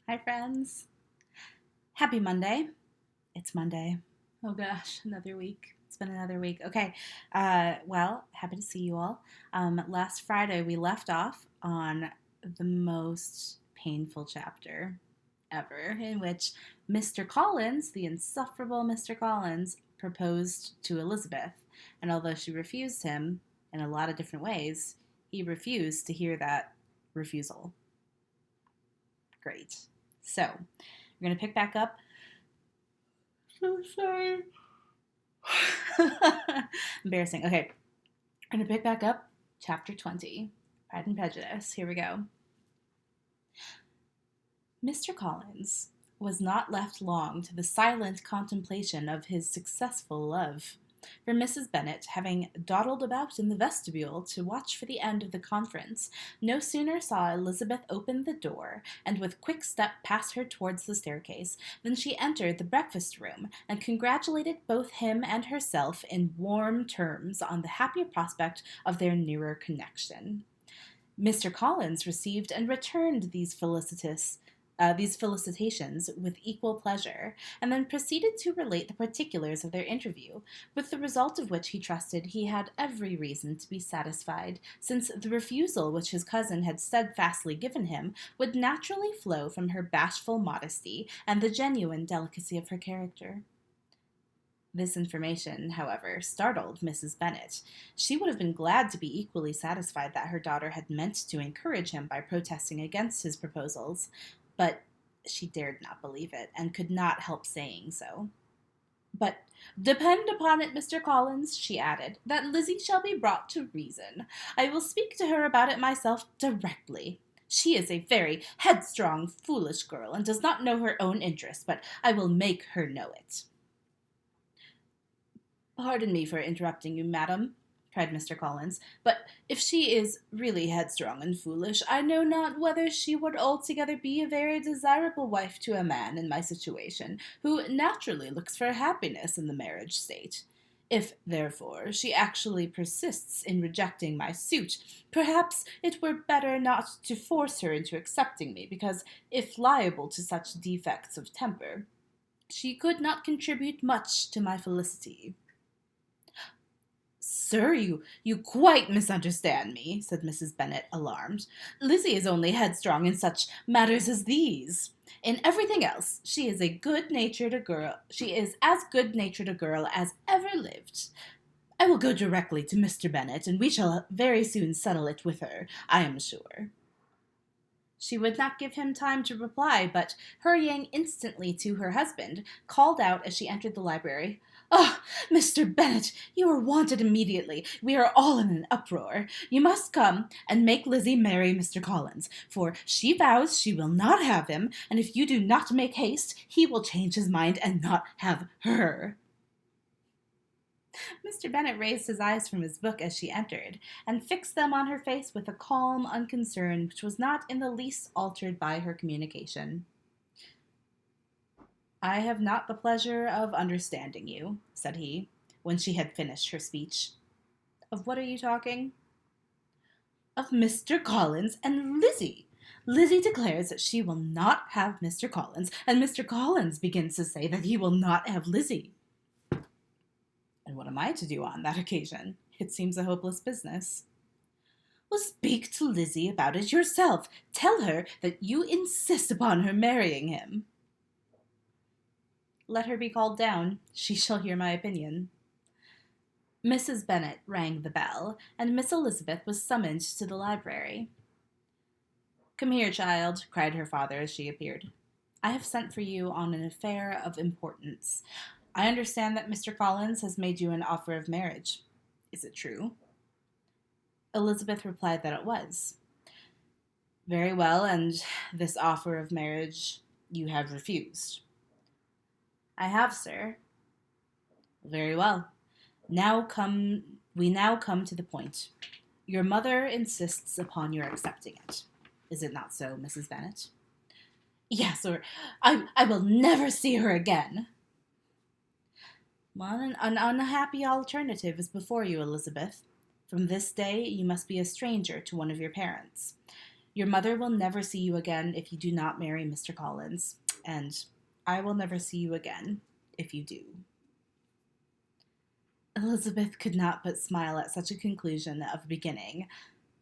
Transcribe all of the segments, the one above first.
Hi, friends. Happy Monday. It's Monday. Oh gosh, another week. It's been another week. Okay. Happy to see you all. Last Friday, we left off on the most painful chapter ever, in which Mr. Collins, the insufferable Mr. Collins, proposed to Elizabeth. And although she refused him in a lot of different ways, he refused to hear that refusal. Great. So, we're going to pick back up. So sorry. Embarrassing. Okay. I'm going to pick back up chapter 20, Pride and Prejudice. Here we go. Mr. Collins was not left long to the silent contemplation of his successful love. For Mrs. Bennet, having dawdled about in the vestibule to watch for the end of the conference, no sooner saw Elizabeth open the door, and with quick step pass her towards the staircase, than she entered the breakfast-room, and congratulated both him and herself in warm terms on the happy prospect of their nearer connection. Mr. Collins received and returned these felicitations with equal pleasure, and then proceeded to relate the particulars of their interview, with the result of which he trusted he had every reason to be satisfied, since the refusal which his cousin had steadfastly given him would naturally flow from her bashful modesty and the genuine delicacy of her character. This information, however, startled Mrs. Bennet. She would have been glad to be equally satisfied that her daughter had meant to encourage him by protesting against his proposals, but she dared not believe it, and could not help saying so. "But depend upon it, Mr. Collins," she added, "that Lizzie shall be brought to reason. I will speak to her about it myself directly. She is a very headstrong, foolish girl, and does not know her own interest, but I will make her know it." "Pardon me for interrupting you, madam," cried Mr. Collins, "but if she is really headstrong and foolish, I know not whether she would altogether be a very desirable wife to a man in my situation, who naturally looks for happiness in the marriage state. If, therefore, she actually persists in rejecting my suit, perhaps it were better not to force her into accepting me, because, if liable to such defects of temper, she could not contribute much to my felicity." "Sir, you quite misunderstand me," said Mrs. Bennet, alarmed. "Lizzie is only headstrong in such matters as these. In everything else, she is as good-natured a girl as ever lived. I will go directly to Mr. Bennet, and we shall very soon settle it with her, I am sure." She would not give him time to reply, but, hurrying instantly to her husband, called out as she entered the library, "Ah, Mr. Bennet, you are wanted immediately. We are all in an uproar. You must come and make Lizzie marry Mr. Collins, for she vows she will not have him, and if you do not make haste, he will change his mind and not have her." Mr. Bennet raised his eyes from his book as she entered, and fixed them on her face with a calm unconcern which was not in the least altered by her communication. "I have not the pleasure of understanding you," said he, when she had finished her speech. "Of what are you talking?" "Of Mr. Collins and Lizzie. Lizzie declares that she will not have Mr. Collins, and Mr. Collins begins to say that he will not have Lizzie." "And what am I to do on that occasion? It seems a hopeless business." "Well, speak to Lizzie about it yourself. Tell her that you insist upon her marrying him." "Let her be called down. She shall hear my opinion." Mrs. Bennet rang the bell, and Miss Elizabeth was summoned to the library. "Come here, child," cried her father as she appeared. "I have sent for you on an affair of importance. I understand that Mr. Collins has made you an offer of marriage. Is it true?" Elizabeth replied that it was. "Very well, and this offer of marriage you have refused?" "I have, sir." "Very well. We now come to the point. Your mother insists upon your accepting it. Is it not so, Mrs. Bennet?" "Yes, or I will never see her again." "Well, an unhappy alternative is before you, Elizabeth. From this day you must be a stranger to one of your parents. Your mother will never see you again if you do not marry Mr. Collins, and I will never see you again if you do." Elizabeth could not but smile at such a conclusion of a beginning,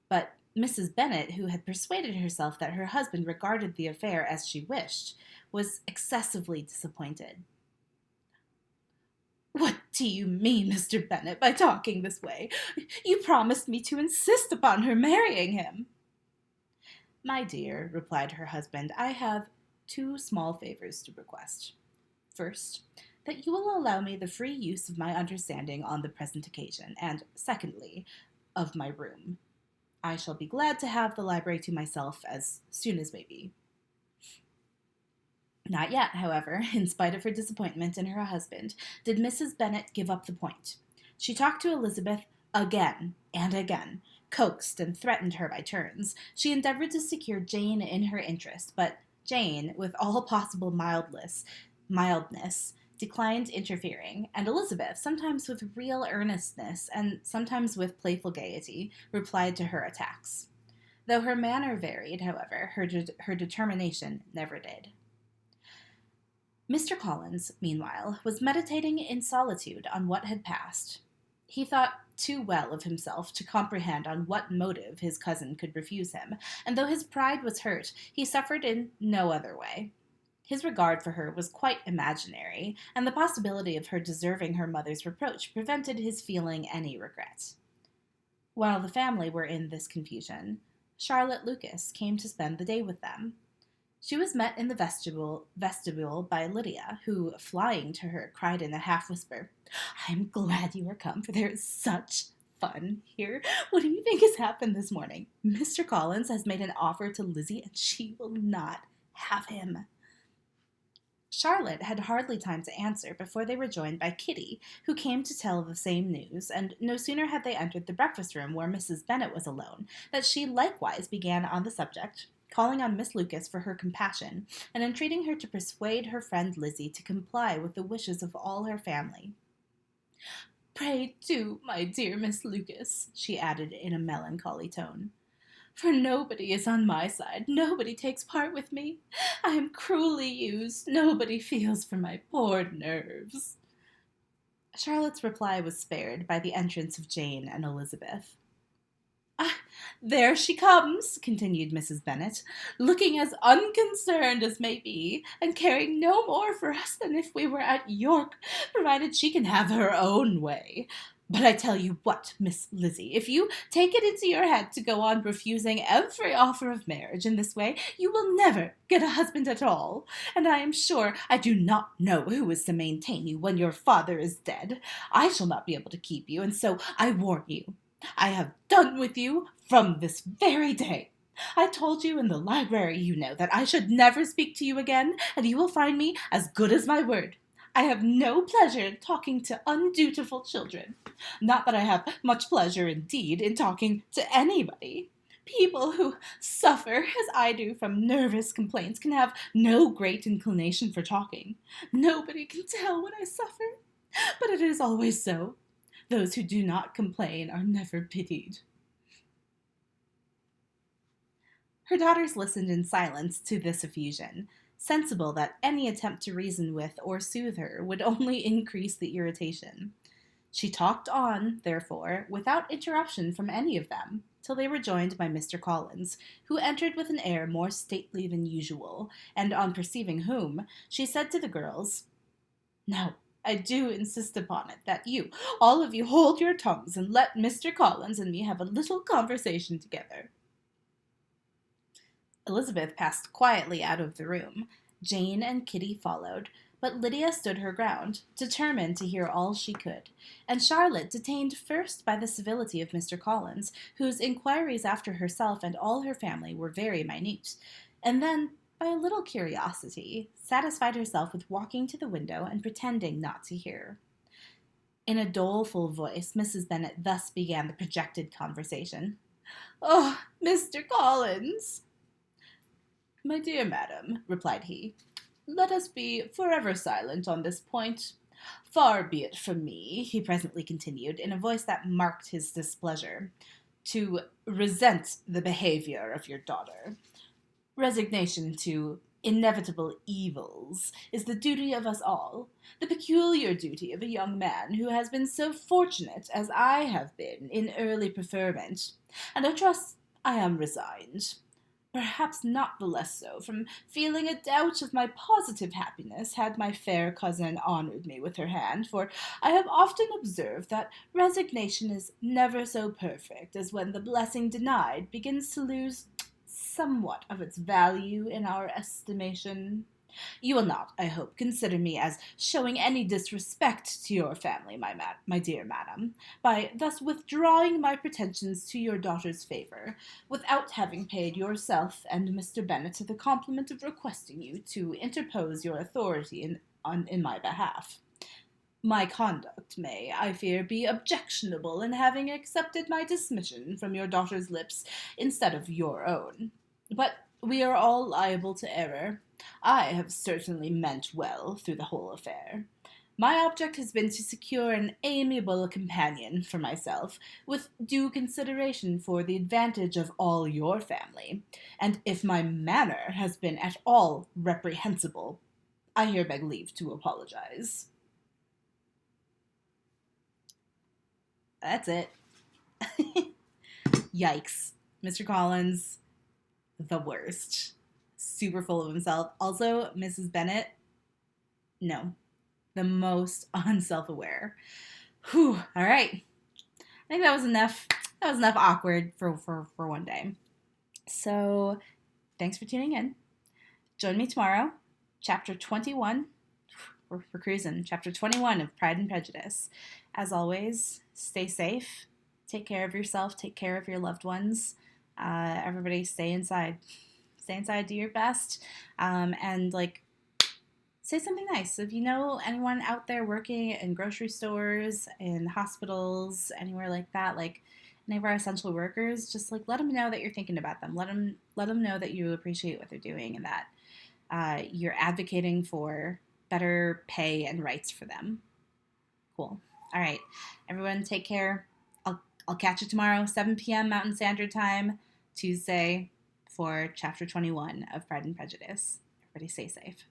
but Mrs. Bennet, who had persuaded herself that her husband regarded the affair as she wished, was excessively disappointed. "What do you mean, Mr. Bennet, by talking this way? You promised me to insist upon her marrying him." "My dear," replied her husband, "I have 2 small favors to request. First, that you will allow me the free use of my understanding on the present occasion, and secondly, of my room. I shall be glad to have the library to myself as soon as may be." Not yet, however, in spite of her disappointment in her husband, did Mrs. Bennet give up the point. She talked to Elizabeth again and again, coaxed and threatened her by turns. She endeavored to secure Jane in her interest, but Jane, with all possible mildness, declined interfering, and Elizabeth, sometimes with real earnestness and sometimes with playful gaiety, replied to her attacks. Though her manner varied, however, her determination never did. Mr. Collins, meanwhile, was meditating in solitude on what had passed. He thought too well of himself to comprehend on what motive his cousin could refuse him, and though his pride was hurt, he suffered in no other way. His regard for her was quite imaginary, and the possibility of her deserving her mother's reproach prevented his feeling any regret. While the family were in this confusion, Charlotte Lucas came to spend the day with them. She was met in the vestibule by Lydia, who, flying to her, cried in a half-whisper, "I am glad you are come, for there is such fun here. What do you think has happened this morning? Mr. Collins has made an offer to Lizzie, and she will not have him." Charlotte had hardly time to answer before they were joined by Kitty, who came to tell the same news, and no sooner had they entered the breakfast-room where Mrs. Bennet was alone, that she likewise began on the subject, calling on Miss Lucas for her compassion, and entreating her to persuade her friend Lizzie to comply with the wishes of all her family. "Pray do, my dear Miss Lucas," she added in a melancholy tone, "for nobody is on my side, nobody takes part with me. I am cruelly used, nobody feels for my poor nerves." Charlotte's reply was spared by the entrance of Jane and Elizabeth. "Ah, there she comes," continued Mrs. Bennet, "looking as unconcerned as may be, and caring no more for us than if we were at York, provided she can have her own way. But I tell you what, Miss Lizzie, if you take it into your head to go on refusing every offer of marriage in this way, you will never get a husband at all, and I am sure I do not know who is to maintain you when your father is dead. I shall not be able to keep you, and so I warn you. I have done with you from this very day. I told you in the library, you know, that I should never speak to you again, and you will find me as good as my word. I have no pleasure in talking to undutiful children. Not that I have much pleasure, indeed, in talking to anybody. People who suffer, as I do, from nervous complaints can have no great inclination for talking. Nobody can tell what I suffer, but it is always so. Those who do not complain are never pitied." Her daughters listened in silence to this effusion, sensible that any attempt to reason with or soothe her would only increase the irritation. She talked on, therefore, without interruption from any of them, till they were joined by Mr. Collins, who entered with an air more stately than usual, and on perceiving whom, she said to the girls, "Now, I do insist upon it that you, all of you, hold your tongues and let Mr. Collins and me have a little conversation together." Elizabeth passed quietly out of the room. Jane and Kitty followed, but Lydia stood her ground, determined to hear all she could, and Charlotte detained first by the civility of Mr. Collins, whose inquiries after herself and all her family were very minute, and then by a little curiosity, satisfied herself with walking to the window and pretending not to hear. In a doleful voice, Mrs. Bennet thus began the projected conversation. "Oh, Mr. Collins!" "My dear madam," replied he, "let us be forever silent on this point. Far be it from me," he presently continued, in a voice that marked his displeasure, to resent the behavior of your daughter. Resignation to inevitable evils is the duty of us all, the peculiar duty of a young man who has been so fortunate as I have been in early preferment, and I trust I am resigned. Perhaps not the less so from feeling a doubt of my positive happiness had my fair cousin honored me with her hand, for I have often observed that resignation is never so perfect as when the blessing denied begins to lose somewhat of its value in our estimation. You will not, I hope, consider me as showing any disrespect to your family, my dear madam, by thus withdrawing my pretensions to your daughter's favour, without having paid yourself and Mr. Bennet the compliment of requesting you to interpose your authority in my behalf. My conduct may, I fear, be objectionable in having accepted my dismission from your daughter's lips instead of your own. But we are all liable to error. I have certainly meant well through the whole affair. My object has been to secure an amiable companion for myself, with due consideration for the advantage of all your family, and if my manner has been at all reprehensible, I here beg leave to apologize. That's it. Yikes. Mr. Collins, the worst. Super full of himself. Also, Mrs. Bennet, no. The most unself-aware. Whew. All right. I think that was enough. That was enough awkward for one day. So, thanks for tuning in. Join me tomorrow. Chapter 21. We're cruising. Chapter 21 of Pride and Prejudice. As always, stay safe. Take care of yourself. Take care of your loved ones. Everybody stay inside. Stay inside, do your best, and say something nice. If you know anyone out there working in grocery stores, in hospitals, anywhere like that, like any of our essential workers, just let them know that you're thinking about them. Let them know that you appreciate what they're doing and that you're advocating for better pay and rights for them. Cool. All right, everyone, take care. I'll catch you tomorrow, 7 p.m. Mountain Standard Time, Tuesday, for Chapter 21 of Pride and Prejudice. Everybody stay safe.